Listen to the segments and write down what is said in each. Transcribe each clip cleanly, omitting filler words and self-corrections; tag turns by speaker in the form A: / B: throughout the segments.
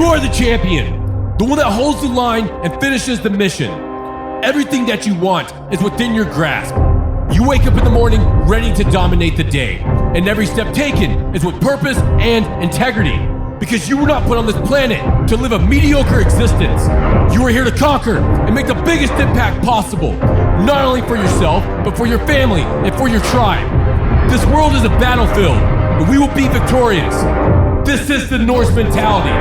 A: are the champion, the one that holds the line and finishes the mission. Everything that you want is within your grasp. You wake up in the morning ready to dominate the day, and every step taken is with purpose and integrity. Because you were not put on this planet to live a mediocre existence. You are here to conquer and make the biggest impact possible, not only for yourself, but for your family and for your tribe. This world is a battlefield, and we will be victorious. This is the Norse Mentality.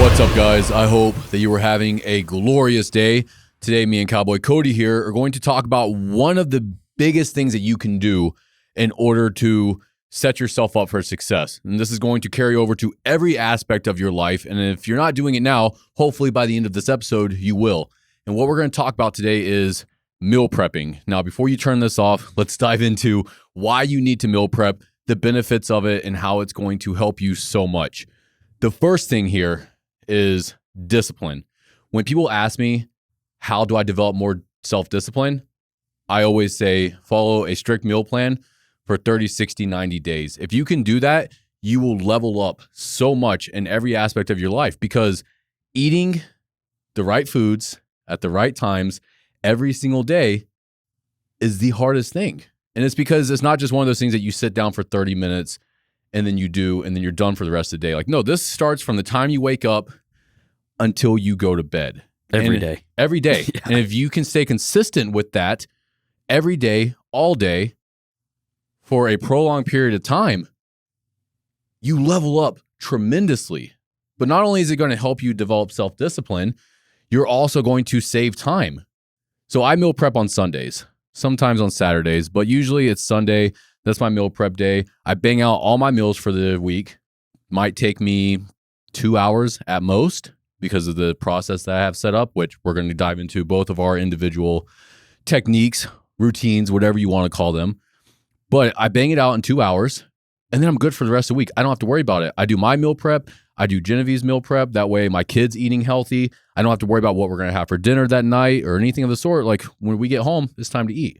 B: What's up, guys? I hope that you were having a glorious day. Today, me and Cowboy Cody here are going to talk about one of the biggest things that you can do in order to set yourself up for success. And this is going to carry over to every aspect of your life. And if you're not doing it now, hopefully by the end of this episode, you will. And what we're going to talk about today is meal prepping. Now, before you turn this off, let's dive into why you need to meal prep, the benefits of it, and how it's going to help you so much. The first thing here is discipline. When people ask me, how do I develop more self-discipline? I always say, follow a strict meal plan for 30, 60, 90 days. If you can do that, you will level up so much in every aspect of your life, because eating the right foods at the right times every single day is the hardest thing. And it's because it's not just one of those things that you sit down for 30 minutes and then you do, and then you're done for the rest of the day. Like, no, this starts from the time you wake up until you go to bed.
C: Every day.
B: Every day.
C: Yeah.
B: And if you can stay consistent with that every day, all day, for a prolonged period of time, you level up tremendously. But not only is it going to help you develop self-discipline, you're also going to save time. So I meal prep on Sundays, sometimes on Saturdays, but usually it's Sunday. That's my meal prep day. I bang out all my meals for the week. Might take me 2 hours at most because of the process that I have set up, which we're going to dive into both of our individual techniques, routines, whatever you want to call them. But I bang it out in 2 hours, and then I'm good for the rest of the week. I don't have to worry about it. I do my meal prep. I do Genevieve's meal prep. That way my kid's eating healthy. I don't have to worry about what we're going to have for dinner that night or anything of the sort. Like, when we get home, it's time to eat.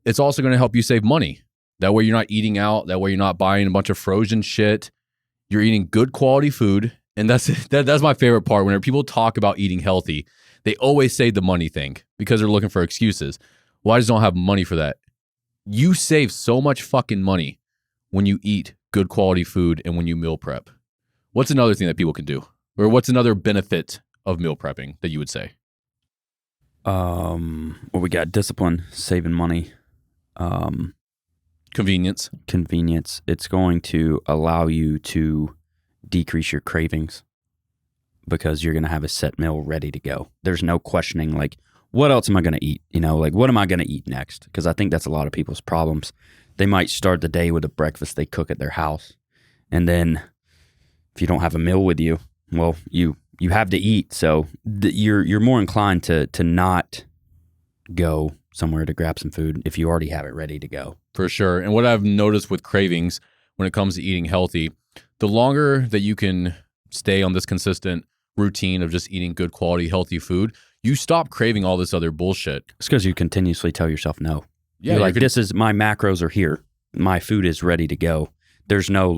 B: It's also going to help you save money. That way you're not eating out. That way you're not buying a bunch of frozen shit. You're eating good quality food. And that's my favorite part. Whenever people talk about eating healthy, they always say the money thing because they're looking for excuses. Well, I just don't have money for that. You save so much fucking money when you eat good quality food and when you meal prep. What's another thing that people can do? Or what's another benefit of meal prepping that you would say?
C: Well, we got discipline, saving money,
B: Convenience.
C: It's going to allow you to decrease your cravings because you're going to have a set meal ready to go. There's no questioning, like, what else am I going to eat? You know, like, what am I going to eat next? Because I think that's a lot of people's problems. They might start the day with a breakfast they cook at their house. And then if you don't have a meal with you, well, you have to eat. So you're more inclined to not go somewhere to grab some food if you already have it ready to go.
B: For sure. And what I've noticed with cravings when it comes to eating healthy, the longer that you can stay on this consistent routine of just eating good quality, healthy food, you stop craving all this other bullshit.
C: It's because you continuously tell yourself no.
B: Yeah,
C: you're like, this is, my macros are here. My food is ready to go. There's no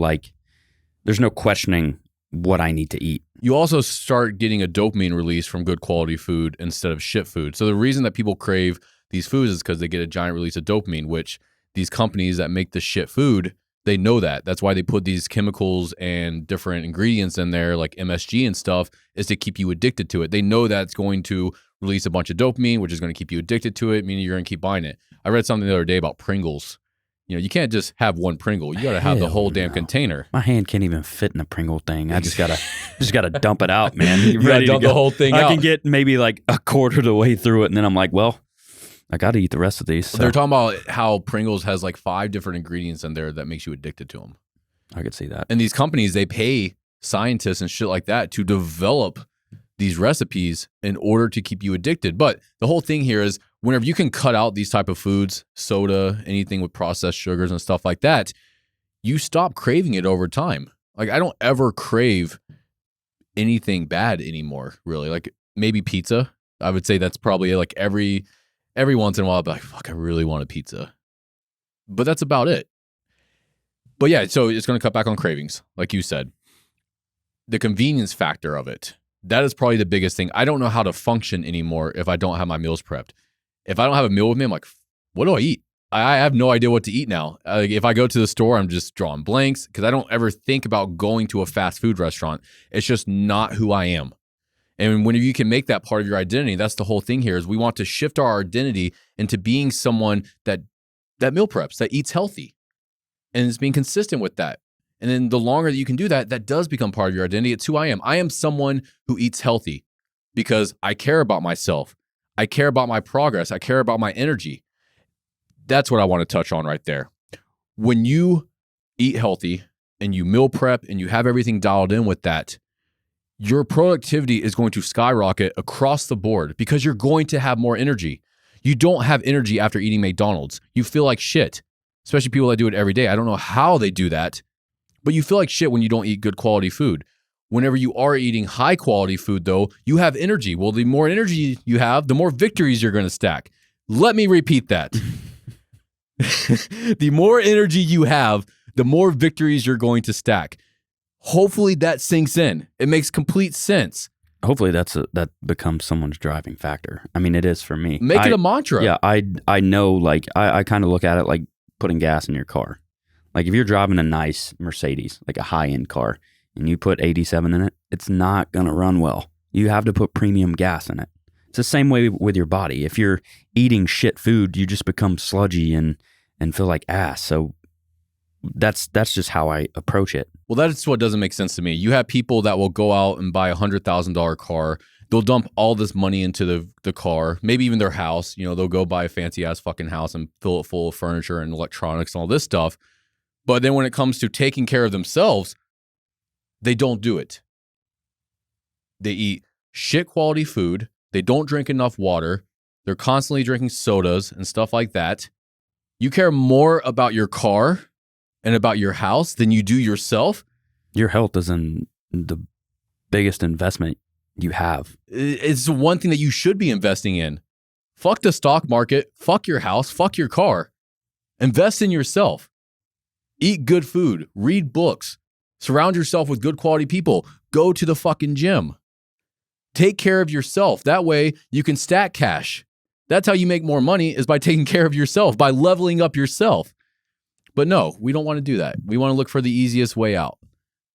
C: questioning what I need to eat.
B: You also start getting a dopamine release from good quality food instead of shit food. So the reason that people crave these foods is because they get a giant release of dopamine, which these companies that make the shit food, they know that. That's why they put these chemicals and different ingredients in there, like MSG and stuff, is to keep you addicted to it. They know that's going to release a bunch of dopamine, which is going to keep you addicted to it, meaning you're going to keep buying it. I read something the other day about Pringles. You know, you can't just have one Pringle. You got to have the whole damn container.
C: My hand can't even fit in a Pringle thing. I just gotta dump it out, man.
B: You gotta dump the whole thing out.
C: I can get maybe like a quarter of the way through it, and then I'm like, well, I got to eat the rest of these. So.
B: They're talking about how Pringles has like 5 different ingredients in there that makes you addicted to them.
C: I could see that.
B: And these companies, they pay scientists and shit like that to develop these recipes in order to keep you addicted. But the whole thing here is whenever you can cut out these type of foods, soda, anything with processed sugars and stuff like that, you stop craving it over time. Like, I don't ever crave anything bad anymore, really. Like, maybe pizza. I would say that's probably like every once in a while, I'll be like, fuck, I really want a pizza. But that's about it. But yeah, so it's going to cut back on cravings, like you said. the convenience factor of it. That is probably the biggest thing. I don't know how to function anymore if I don't have my meals prepped. If I don't have a meal with me, I'm like, what do I eat? I have no idea what to eat now. If I go to the store, I'm just drawing blanks because I don't ever think about going to a fast food restaurant. It's just not who I am. And when you can make that part of your identity, that's the whole thing here is we want to shift our identity into being someone that meal preps, that eats healthy, and is being consistent with that. And then the longer that you can do that, that does become part of your identity. It's who I am. I am someone who eats healthy because I care about myself. I care about my progress. I care about my energy. That's what I want to touch on right there. When you eat healthy and you meal prep and you have everything dialed in with that, your productivity is going to skyrocket across the board because you're going to have more energy. You don't have energy after eating McDonald's. You feel like shit, especially people that do it every day. I don't know how they do that, but you feel like shit when you don't eat good quality food. Whenever you are eating high quality food, though, you have energy. Well, the more energy you have, the more victories you're going to stack. Let me repeat that. The more energy you have, the more victories you're going to stack. Hopefully that sinks in. It makes complete sense.
C: Hopefully that becomes someone's driving factor. I mean, it is for me.
B: Make it a mantra.
C: Yeah, I know, like, I kind of look at it like putting gas in your car. Like, if you're driving a nice Mercedes, like a high-end car, and you put 87 in it, it's not going to run well. You have to put premium gas in it. It's the same way with your body. If you're eating shit food, you just become sludgy and feel like ass. So that's just how I approach it.
B: Well, that's what doesn't make sense to me. You have people that will go out and buy $100,000 car. They'll dump all this money into the car, maybe even their house. You know, they'll go buy a fancy ass fucking house and fill it full of furniture and electronics and all this stuff. But then when it comes to taking care of themselves, they don't do it. They eat shit quality food. They don't drink enough water. They're constantly drinking sodas and stuff like that. You care more about your car and about your house than you do yourself.
C: Your health is the biggest investment you have.
B: It's the one thing that you should be investing in. Fuck the stock market. Fuck your house. Fuck your car. Invest in yourself. Eat good food. Read books. Surround yourself with good quality people. Go to the fucking gym. Take care of yourself. That way you can stack cash. That's how you make more money, is by taking care of yourself, by leveling up yourself. But no, we don't want to do that. We want to look for the easiest way out.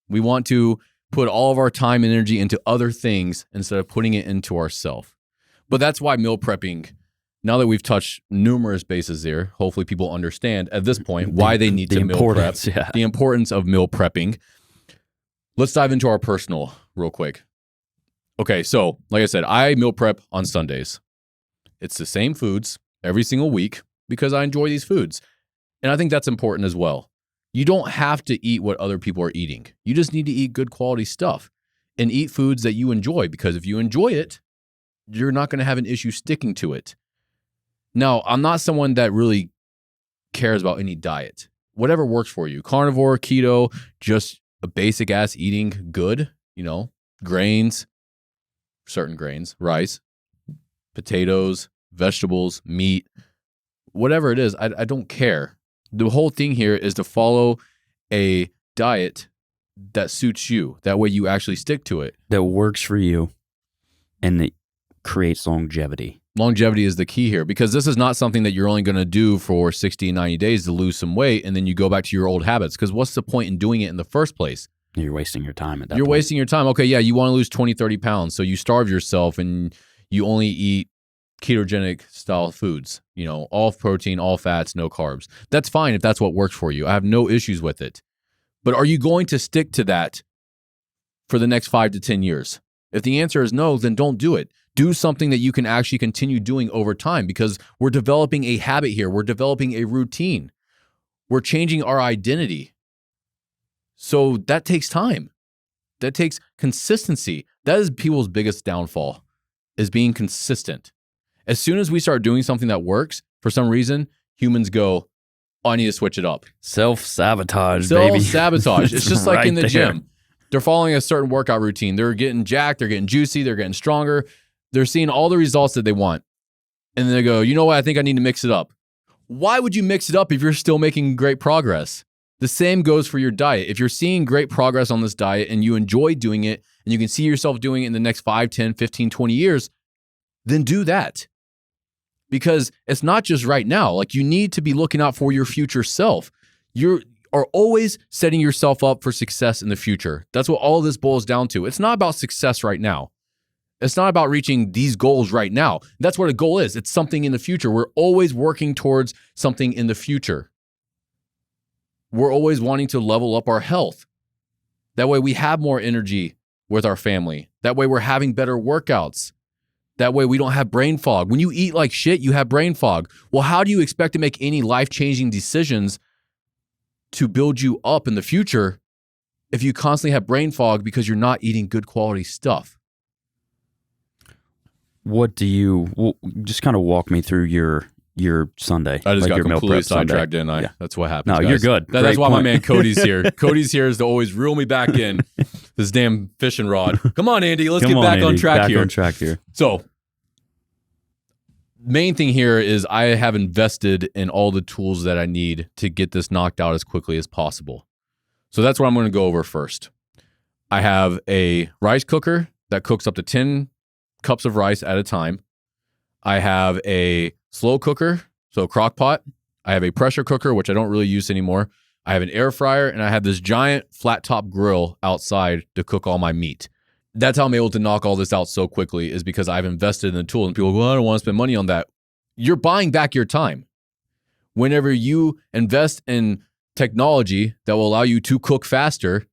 B: We want to put all of our time and energy into other things instead of putting it into ourselves. But that's why meal prepping, now that we've touched numerous bases there, hopefully people understand at this point why they need to meal prep, the importance of meal prepping. Let's dive into our personal real quick. Okay, so like I said, I meal prep on Sundays. It's the same foods every single week because I enjoy these foods. And I think that's important as well. You don't have to eat what other people are eating. You just need to eat good quality stuff and eat foods that you enjoy, because if you enjoy it, you're not going to have an issue sticking to it. Now, I'm not someone that really cares about any diet. Whatever works for you. Carnivore, keto, just a basic ass eating good, grains, certain grains, rice, potatoes, vegetables, meat, whatever it is, I don't care. The whole thing here is to follow a diet that suits you. That way you actually stick to it.
C: That works for you and that creates longevity.
B: Longevity is the key here, because this is not something that you're only going to do for 60 and 90 days to lose some weight and then you go back to your old habits, because what's the point in doing it in the first place?
C: You're wasting your time at that point.
B: You're wasting your time. Okay, yeah, you want to lose 20, 30 pounds, so you starve yourself and you only eat ketogenic style foods, all protein, all fats, no carbs. That's fine if that's what works for you. I have no issues with it. But are you going to stick to that for the next 5 to 10 years? If the answer is no, then don't do it. Do something that you can actually continue doing over time, because we're developing a habit here. We're developing a routine. We're changing our identity. So that takes time. That takes consistency. That is people's biggest downfall, is being consistent. As soon as we start doing something that works, for some reason, humans go, oh, I need to switch it up.
C: Self-sabotage, baby.
B: Self-sabotage. It's just like
C: right
B: in the
C: there.
B: gym. They're following a certain workout routine. They're getting jacked. They're getting juicy. They're getting stronger. They're seeing all the results that they want. And then they go, you know what? I think I need to mix it up. Why would you mix it up if you're still making great progress? The same goes for your diet. If you're seeing great progress on this diet and you enjoy doing it and you can see yourself doing it in the next 5, 10, 15, 20 years, then do that. Because it's not just right now. Like, you need to be looking out for your future self. You are always setting yourself up for success in the future. That's what all of this boils down to. It's not about success right now. It's not about reaching these goals right now. That's what a goal is. It's something in the future. We're always working towards something in the future. We're always wanting to level up our health. That way we have more energy with our family. That way we're having better workouts. That way we don't have brain fog. When you eat like shit, you have brain fog. Well, how do you expect to make any life-changing decisions to build you up in the future if you constantly have brain fog because you're not eating good quality stuff?
C: What do you just kind of walk me through your Sunday?
B: I just
C: like
B: got
C: your meal
B: completely
C: prep Sunday.
B: sidetracked, didn't I?
C: Yeah.
B: That's what happens.
C: No,
B: guys.
C: you're good.
B: That's
C: Great
B: why my
C: point.
B: man Cody's here. Cody's here is to always reel me back in. This damn fishing rod. Come on, Andy. Let's
C: Come
B: get
C: on,
B: back on
C: Andy.
B: track
C: Back
B: here.
C: on track here.
B: So, main thing here is I have invested in all the tools that I need to get this knocked out as quickly as possible. So that's what I'm going to go over first. I have a rice cooker that cooks up to 10 cups of rice at a time. I have a slow cooker, so a crock pot. I have a pressure cooker, which I don't really use anymore. I have an air fryer, and I have this giant flat top grill outside to cook all my meat. That's how I'm able to knock all this out so quickly, is because I've invested in the tool. And people go, well, I don't want to spend money on that. You're buying back your time. Whenever you invest in technology that will allow you to cook faster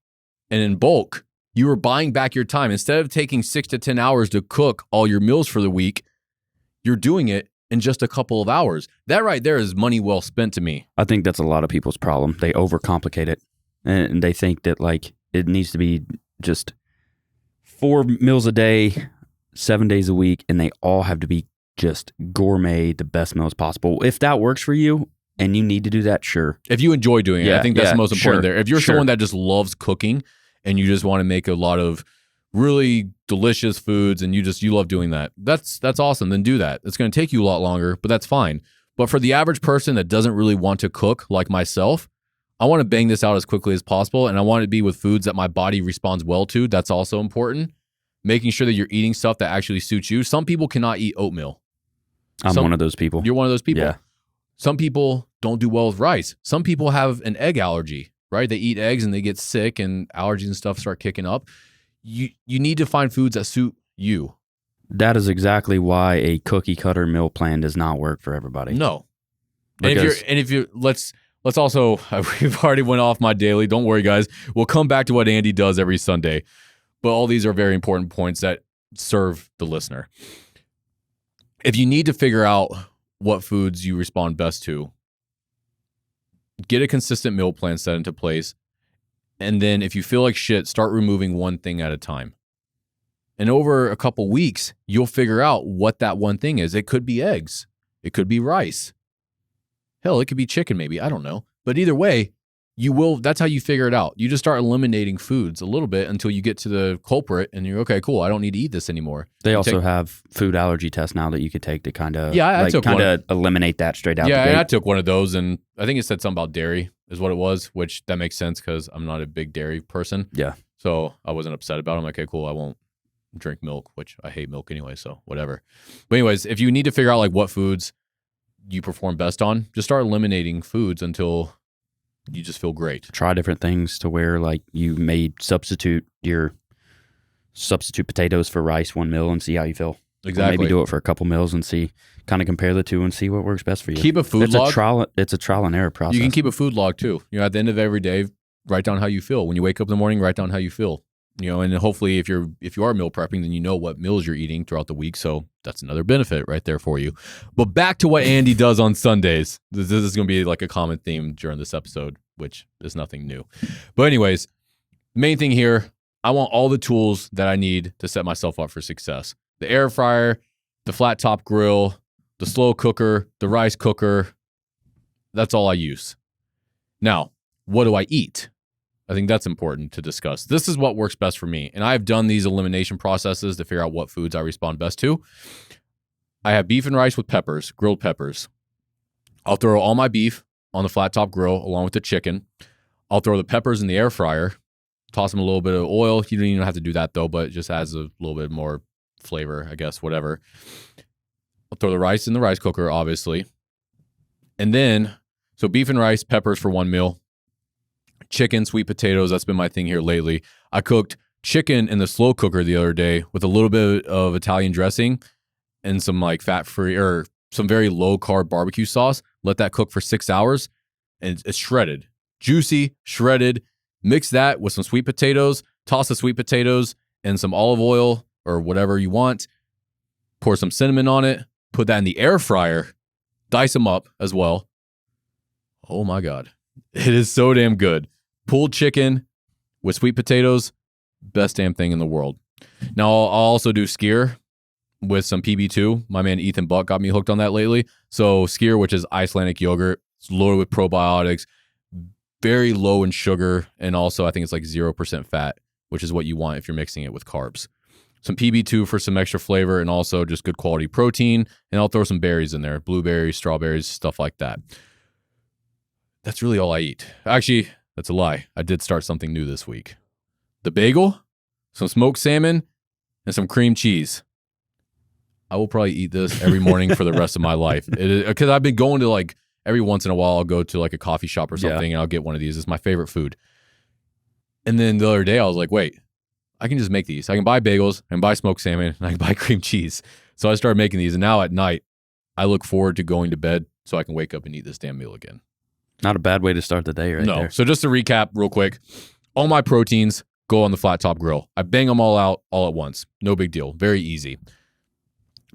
B: and in bulk, you are buying back your time. Instead of taking 6 to 10 hours to cook all your meals for the week, you're doing it in just a couple of hours. That right there is money well spent to me.
C: I think that's a lot of people's problem. They overcomplicate it, and they think that like it needs to be just 4 meals a day, 7 days a week, and they all have to be just gourmet, the best meals possible. If that works for you and you need to do that, sure.
B: If you enjoy doing it, I think that's the most important
C: sure,
B: there. If you're
C: sure.
B: someone that just loves cooking and you just want to make a lot of really delicious foods and you love doing that, that's awesome. Then do that. It's going to take you a lot longer, but that's fine. But for the average person that doesn't really want to cook like myself, I want to bang this out as quickly as possible, and I want it to be with foods that my body responds well to. That's also important. Making sure that you're eating stuff that actually suits you. Some people cannot eat oatmeal.
C: I'm one of those people.
B: You're one of those people.
C: Yeah.
B: Some people don't do well with rice. Some people have an egg allergy, right? They eat eggs and they get sick and allergies and stuff start kicking up. You need to find foods that suit you.
C: That is exactly why a cookie cutter meal plan does not work for everybody.
B: No.
C: Because
B: And if you're let's also, we've already went off my daily. Don't worry, guys. We'll come back to what Andy does every Sunday. But all these are very important points that serve the listener. If you need to figure out what foods you respond best to, get a consistent meal plan set into place. And then if you feel like shit, start removing one thing at a time. And over a couple weeks, you'll figure out what that one thing is. It could be eggs. It could be rice. Hell, it could be chicken maybe. I don't know. But either way, that's how you figure it out. You just start eliminating foods a little bit until you get to the culprit and you're okay, cool. I don't need to eat this anymore.
C: They also have food allergy tests now that you could take to kind of
B: I took one.
C: Eliminate that straight out.
B: Yeah,
C: the gate.
B: and I took one of those, and I think it said something about dairy is what it was, which that makes sense because I'm not a big dairy person.
C: Yeah.
B: So I wasn't upset about it. I'm like, okay, cool. I won't drink milk, which I hate milk anyway, so whatever. But anyways, if you need to figure out like what foods you perform best on, just start eliminating foods until you just feel great.
C: Try different things to where like you may substitute potatoes for rice one meal and see how you feel.
B: Exactly.
C: Or maybe do it for a couple meals and see, kind of compare the two and see what works best for you.
B: Keep a food log.
C: It's a trial and error process.
B: You can keep a food log too. At the end of every day, write down how you feel. When you wake up in the morning, write down how you feel. And hopefully if you are meal prepping, then you know what meals you're eating throughout the week. So that's another benefit right there for you. But back to what Andy does on Sundays. This is going to be like a common theme during this episode, which is nothing new. But anyways, main thing here, I want all the tools that I need to set myself up for success. The air fryer, the flat top grill, the slow cooker, the rice cooker. That's all I use. Now, what do I eat? I think that's important to discuss. This is what works best for me. And I've done these elimination processes to figure out what foods I respond best to. I have beef and rice with peppers, grilled peppers. I'll throw all my beef on the flat top grill along with the chicken. I'll throw the peppers in the air fryer, toss them a little bit of oil. You don't even have to do that though, but it just adds a little bit more flavor, I guess, whatever. I'll throw the rice in the rice cooker, obviously. And then, so beef and rice, peppers for one meal. Chicken, sweet potatoes, that's been my thing here lately. I cooked chicken in the slow cooker the other day with a little bit of Italian dressing and some like fat-free or some very low-carb barbecue sauce. Let that cook for 6 hours, and it's shredded. Juicy, shredded. Mix that with some sweet potatoes. Toss the sweet potatoes and some olive oil or whatever you want. Pour some cinnamon on it. Put that in the air fryer. Dice them up as well. Oh my God. It is so damn good. Pulled chicken with sweet potatoes. Best damn thing in the world. Now, I'll also do skyr with some PB2. My man Ethan Buck got me hooked on that lately. So skyr, which is Icelandic yogurt. It's loaded with probiotics. Very low in sugar, and also I think it's like 0% fat, which is what you want if you're mixing it with carbs. Some PB2 for some extra flavor and also just good quality protein, and I'll throw some berries in there, blueberries, strawberries, stuff like that. That's really all I eat. Actually, that's a lie. I did start something new this week. The bagel, some smoked salmon, and some cream cheese. I will probably eat this every morning for the rest of my life. Because I've been going to like, every once in a while, I'll go to like a coffee shop or something and I'll get one of these. It's my favorite food. And then the other day I was like, wait, I can just make these. I can buy bagels and buy smoked salmon and I can buy cream cheese. So I started making these. And now at night, I look forward to going to bed so I can wake up and eat this damn meal again.
C: Not a bad way to start the day right there.
B: So just to recap real quick, all my proteins go on the flat top grill. I bang them all out all at once. No big deal. Very easy.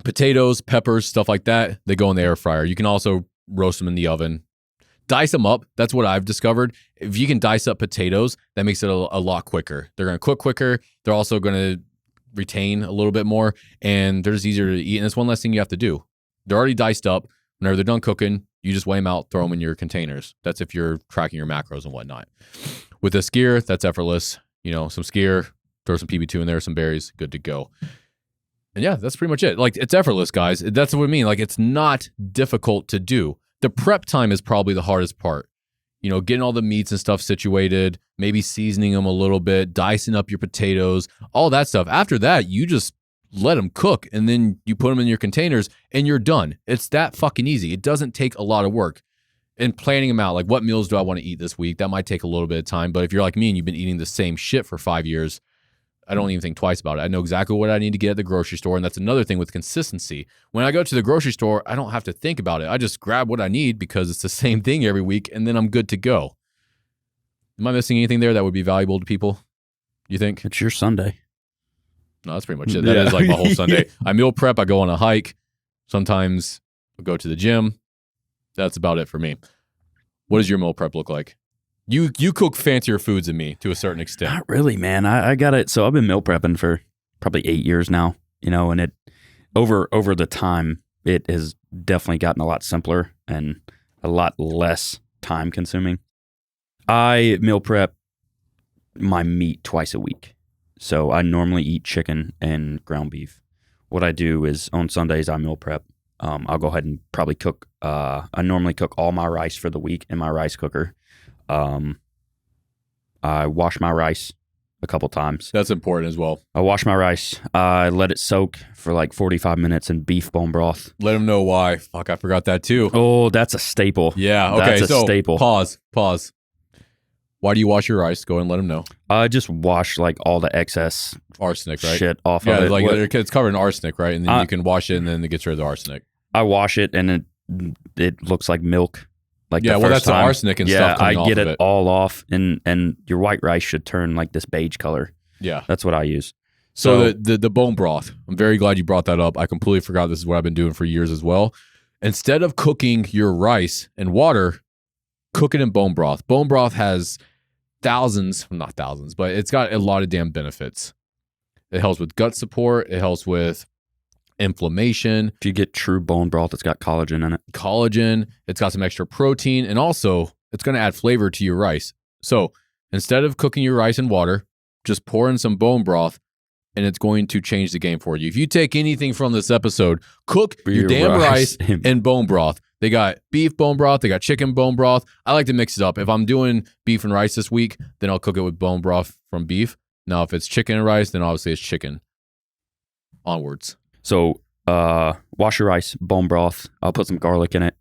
B: Potatoes, peppers, stuff like that, they go in the air fryer. You can also roast them in the oven. Dice them up. That's what I've discovered. If you can dice up potatoes, that makes it a lot quicker. They're going to cook quicker. They're also going to retain a little bit more, and they're just easier to eat. And it's one less thing you have to do. They're already diced up. Whenever they're done cooking, you just weigh them out, throw them in your containers. That's if you're tracking your macros and whatnot. With the skyr, that's effortless. You know, some skyr, throw some PB2 in there, some berries, good to go. And yeah, that's pretty much it. Like, it's effortless, guys. That's what I mean. Like, it's not difficult to do. The prep time is probably the hardest part. You know, getting all the meats and stuff situated, maybe seasoning them a little bit, dicing up your potatoes, all that stuff. After that, you just let them cook and then you put them in your containers and you're done. It's that fucking easy. It doesn't take a lot of work. And planning them out, like what meals do I want to eat this week? That might take a little bit of time. But if you're like me and you've been eating the same shit for 5 years, I don't even think twice about it. I know exactly what I need to get at the grocery store. And that's another thing with consistency. When I go to the grocery store, I don't have to think about it. I just grab what I need because it's the same thing every week and then I'm good to go. Am I missing anything there that would be valuable to people? You think?
C: It's your Sunday.
B: No, that's pretty much it. That is like my whole Sunday. I meal prep. I go on a hike. Sometimes I go to the gym. That's about it for me. What does your meal prep look like? You cook fancier foods than me to a certain extent.
C: Not really, man. I got it. So I've been meal prepping for probably 8 years now, you know, and it over the time, it has definitely gotten a lot simpler and a lot less time consuming. I meal prep my meat twice a week. So I normally eat chicken and ground beef. What I do is on Sundays, I meal prep. I'll go ahead and probably cook. I normally cook all my rice for the week in my rice cooker. I wash my rice a couple times.
B: That's important as well.
C: I wash my rice. I let it soak for like 45 minutes in beef bone broth.
B: Let them know why. Fuck, I forgot that too.
C: Oh, that's a staple.
B: Yeah, okay.
C: That's a staple.
B: Pause. Why do you wash your rice? Go ahead and let them know.
C: I just wash like all the excess
B: arsenic, right?
C: Shit off
B: yeah,
C: of it.
B: Like it's covered in arsenic, right? And then you can wash it and then it gets rid of the arsenic.
C: I wash it and it looks like milk. Like
B: yeah, well, that's the arsenic and stuff coming off of it.
C: I get it all off, and your white rice should turn like this beige color.
B: Yeah.
C: That's what I use.
B: So the bone broth, I'm very glad you brought that up. I completely forgot this is what I've been doing for years as well. Instead of cooking your rice in water, cook it in bone broth. Bone broth has not thousands, but it's got a lot of damn benefits. It helps with gut support. It helps with inflammation.
C: If you get true bone broth, it's got collagen in it.
B: It's got some extra protein, and also it's going to add flavor to your rice. So instead of cooking your rice in water, just pour in some bone broth, and it's going to change the game for you. If you take anything from this episode, cook your damn rice in bone broth. They got beef bone broth. They got chicken bone broth. I like to mix it up. If I'm doing beef and rice this week, then I'll cook it with bone broth from beef. Now, if it's chicken and rice, then obviously it's chicken. Onwards.
C: So wash your rice, bone broth. I'll put some garlic in it.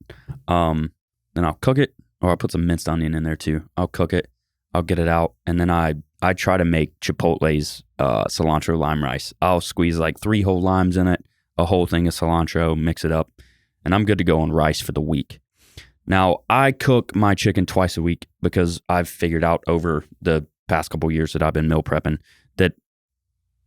C: Then I'll cook it, or I'll put some minced onion in there too. I'll cook it. I'll get it out, and then I try to make Chipotle's cilantro lime rice. I'll squeeze like 3 whole limes in it, a whole thing of cilantro, mix it up, and I'm good to go on rice for the week. Now, I cook my chicken twice a week because I've figured out over the past couple years that I've been meal prepping that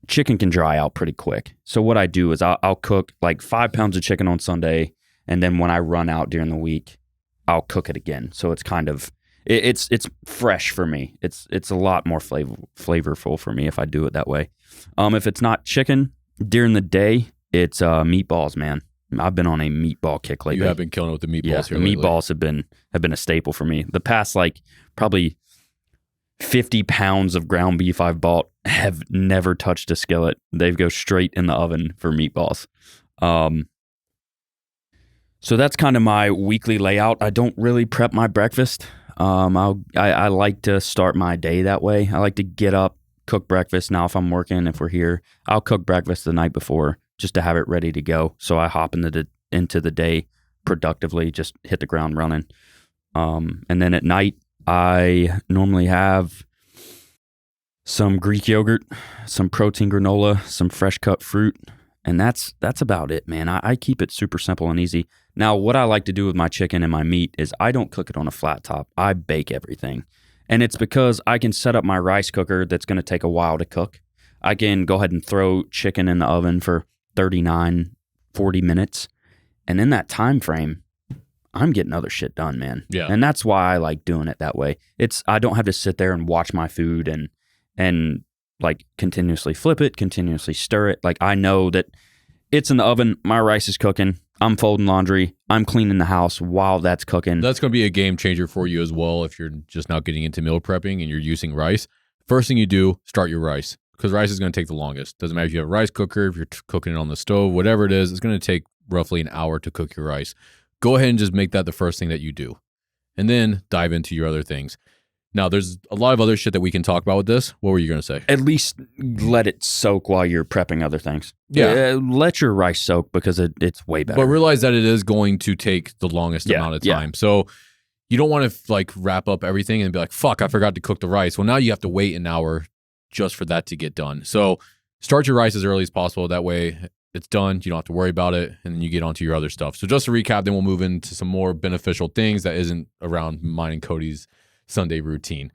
C: chicken can dry out pretty quick. So what I do is I'll cook like 5 pounds of chicken on Sunday, and then when I run out during the week, I'll cook it again. So it's kind of it's fresh for me. It's a lot more flavorful for me if I do it that way. If it's not chicken during the day, it's meatballs, man. I've been on a meatball kick lately.
B: You have been killing it with the meatballs here
C: the
B: lately.
C: meatballs have been a staple for me. The past like probably 50 pounds of ground beef I've bought have never touched a skillet. They go straight in the oven for meatballs. So that's kind of my weekly layout. I don't really prep my breakfast. I like to start my day that way. I like to get up, cook breakfast. Now, if I'm working, if we're here, I'll cook breakfast the night before just to have it ready to go. So I hop into the day productively, just hit the ground running. And then at night, I normally have some Greek yogurt, some protein granola, some fresh cut fruit, and that's about it, man. I keep it super simple and easy. Now, what I like to do with my chicken and my meat is I don't cook it on a flat top. I bake everything. And it's because I can set up my rice cooker that's going to take a while to cook. I can go ahead and throw chicken in the oven for 39, 40 minutes. And in that time frame, I'm getting other shit done, man.
B: Yeah.
C: And that's why I like doing it that way. I don't have to sit there and watch my food and like continuously flip it, continuously stir it. Like I know that it's in the oven, my rice is cooking, I'm folding laundry, I'm cleaning the house while that's cooking.
B: That's going to be a game changer for you as well if you're just now getting into meal prepping and you're using rice. First thing you do, start your rice, because rice is going to take the longest. Doesn't matter if you have a rice cooker, if you're cooking it on the stove, whatever it is, it's going to take roughly an hour to cook your rice. Go ahead and just make that the first thing that you do, and then dive into your other things. Now, there's a lot of other shit that we can talk about with this. What were you going to say?
C: At least let it soak while you're prepping other things.
B: Yeah.
C: Let your rice soak because it's way better.
B: But realize that it is going to take the longest amount of time. So you don't want to like wrap up everything and be like, fuck, I forgot to cook the rice. Well, now you have to wait an hour just for that to get done. So start your rice as early as possible. That way it's done. You don't have to worry about it. And then you get onto your other stuff. So just to recap, then we'll move into some more beneficial things that isn't around mine and Cody's Sunday routine.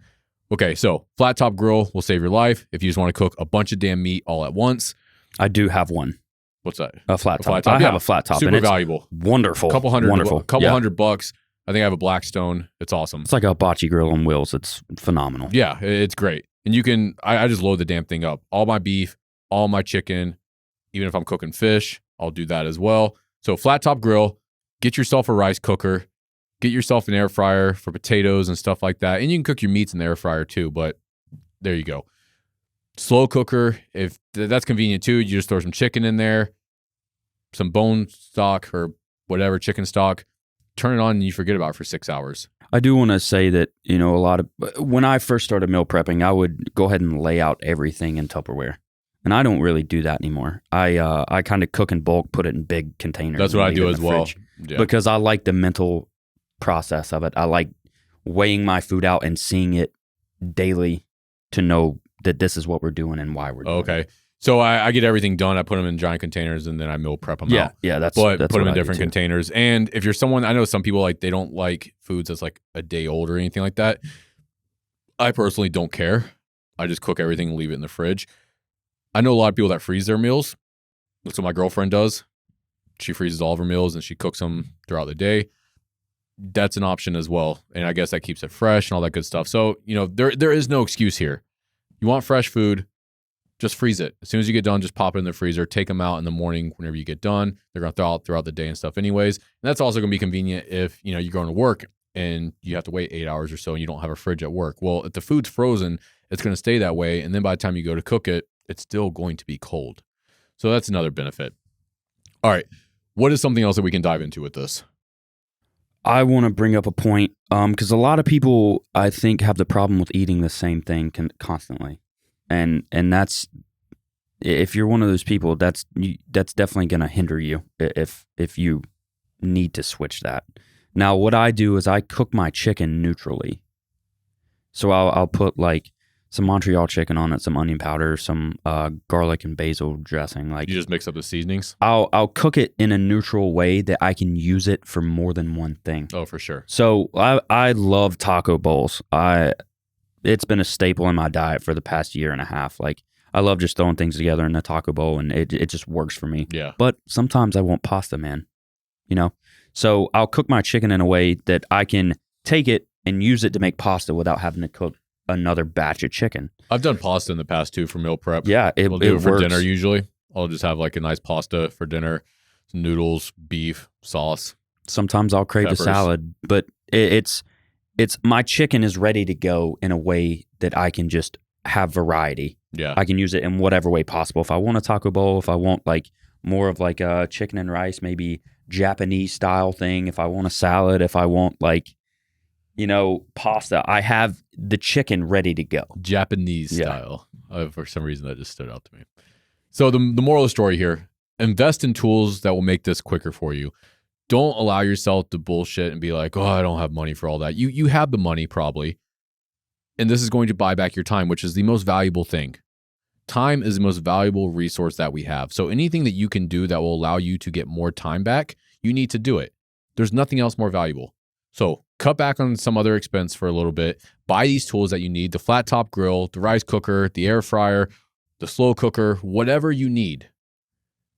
B: Okay, so flat top grill will save your life if you just want to cook a bunch of damn meat all at once.
C: I do have one.
B: What's that?
C: A flat top. I have a flat top.
B: Super
C: and it's
B: valuable.
C: Wonderful.
B: Couple hundred
C: Wonderful.
B: $100. I think I have a Blackstone. It's awesome.
C: It's like a bocce grill on wheels. It's phenomenal.
B: Yeah, it's great. And you can, I just load the damn thing up. All my beef, all my chicken, even if I'm cooking fish, I'll do that as well. So flat top grill, get yourself a rice cooker. Get yourself an air fryer for potatoes and stuff like that. And you can cook your meats in the air fryer too, but there you go. Slow cooker, if that's convenient too, you just throw some chicken in there, some bone stock or whatever, chicken stock, turn it on and you forget about it for 6 hours.
C: I do want to say that, when I first started meal prepping, I would go ahead and lay out everything in Tupperware. And I don't really do that anymore. I kind of cook in bulk, put it in big containers.
B: That's what I do as well.
C: Yeah. Because I like the mental process of it. I like weighing my food out and seeing it daily to know that this is what we're doing and why we're doing it.
B: Okay. So I get everything done. I put them in giant containers and then I meal prep them out.
C: Yeah, that's
B: put them in
C: I
B: different containers. And if you're someone, I know some people like they don't like foods that's like a day old or anything like that. I personally don't care. I just cook everything and leave it in the fridge. I know a lot of people that freeze their meals. That's what my girlfriend does. She freezes all of her meals and she cooks them throughout the day. That's an option as well. And I guess that keeps it fresh and all that good stuff. So, there is no excuse here. You want fresh food, just freeze it. As soon as you get done, just pop it in the freezer. Take them out in the morning whenever you get done. They're going to thaw out throughout the day and stuff anyways. And that's also going to be convenient if, you're going to work and you have to wait 8 hours or so and you don't have a fridge at work. Well, if the food's frozen, it's going to stay that way. And then by the time you go to cook it, it's still going to be cold. So that's another benefit. All right. What is something else that we can dive into with this?
C: I want to bring up a point because a lot of people, I think, have the problem with eating the same thing constantly, and that's, if you're one of those people, that's definitely going to hinder you if you need to switch that. Now, what I do is I cook my chicken neutrally, so I'll put like some Montreal chicken on it, some onion powder, some garlic and basil dressing. Like,
B: You just mix up the seasonings?
C: I'll cook it in a neutral way that I can use it for more than one thing.
B: Oh, for sure.
C: So I love taco bowls. It's been a staple in my diet for the past year and a half. Like, I love just throwing things together in a taco bowl, and it just works for me.
B: Yeah.
C: But sometimes I want pasta, man. So I'll cook my chicken in a way that I can take it and use it to make pasta without having to cook another batch of chicken.
B: I've done pasta in the past too for meal prep.
C: Yeah,
B: I'll do it for
C: works.
B: dinner usually. I'll just have like a nice pasta for dinner, some noodles, beef, sauce.
C: Sometimes I'll crave
B: Peppers.
C: a salad, but it's my chicken is ready to go in a way that I can just have variety.
B: Yeah.
C: I can use it in whatever way possible. If I want a taco bowl, if I want like more of like a chicken and rice, maybe Japanese style thing, if I want a salad, if I want like, pasta, I have the chicken ready to go.
B: Japanese style. For some reason, that just stood out to me. So the moral of the story here, invest in tools that will make this quicker for you. Don't allow yourself to bullshit and be like, oh, I don't have money for all that. You have the money probably. And this is going to buy back your time, which is the most valuable thing. Time is the most valuable resource that we have. So anything that you can do that will allow you to get more time back, you need to do it. There's nothing else more valuable. So cut back on some other expense for a little bit. Buy these tools that you need, the flat top grill, the rice cooker, the air fryer, the slow cooker, whatever you need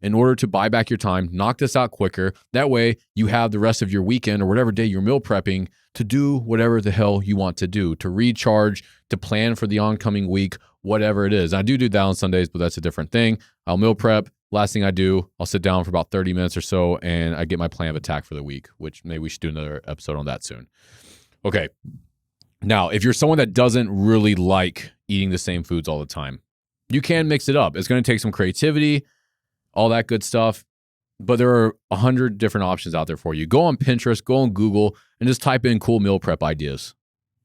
B: in order to buy back your time. Knock this out quicker. That way you have the rest of your weekend or whatever day you're meal prepping to do whatever the hell you want to do, to recharge, to plan for the oncoming week, whatever it is. I do that on Sundays, but that's a different thing. I'll meal prep. Last thing I do, I'll sit down for about 30 minutes or so and I get my plan of attack for the week, which maybe we should do another episode on that soon. Okay. Now, if you're someone that doesn't really like eating the same foods all the time, you can mix it up. It's going to take some creativity, all that good stuff, but there are 100 different options out there for you. Go on Pinterest, go on Google, and just type in cool meal prep ideas.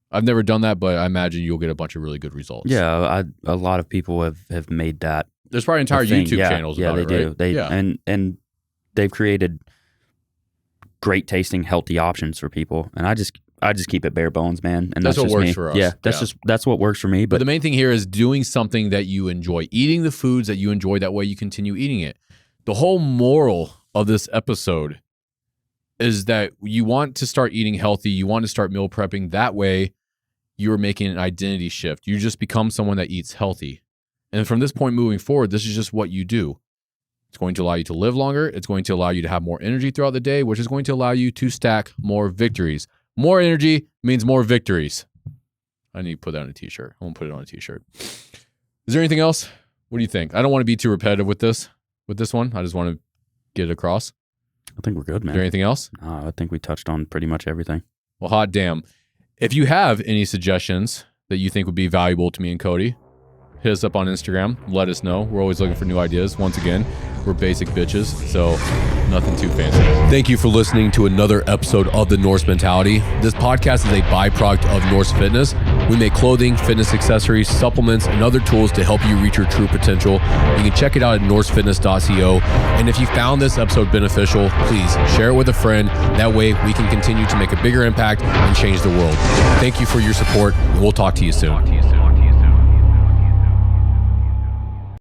B: I've never done that, but I imagine you'll get a bunch of really good results.
C: Yeah, a lot of people have made that.
B: There's probably entire YouTube channels about it, right?
C: Yeah, they do. And they've created great tasting, healthy options for people. And I just keep it bare bones, man. And that's
B: what
C: just
B: works
C: me.
B: for us.
C: Yeah, that's what works for me.
B: But the main thing here is doing something that you enjoy, eating the foods that you enjoy. That way you continue eating it. The whole moral of this episode is that you want to start eating healthy. You want to start meal prepping. That way you're making an identity shift. You just become someone that eats healthy. And from this point moving forward, this is just what you do. It's going to allow you to live longer. It's going to allow you to have more energy throughout the day, which is going to allow you to stack more victories. More energy means more victories. I need to put that on a t-shirt. I won't put it on a t-shirt. Is there anything else? What do you think? I don't want to be too repetitive with this one. I just want to get it across.
C: I think we're good, man.
B: Is there anything else?
C: I think we touched on pretty much everything.
B: Well, hot damn. If you have any suggestions that you think would be valuable to me and Cody, hit us up on Instagram. Let us know. We're always looking for new ideas. Once again, we're basic bitches, so nothing too fancy. Thank you for listening to another episode of the Norse Mentality. This podcast is a byproduct of Norse Fitness. We make clothing, fitness accessories, supplements, and other tools to help you reach your true potential. You can check it out at norsefitness.co. And if you found this episode beneficial, please share it with a friend. That way we can continue to make a bigger impact and change the world. Thank you for your support, and we'll talk to you soon.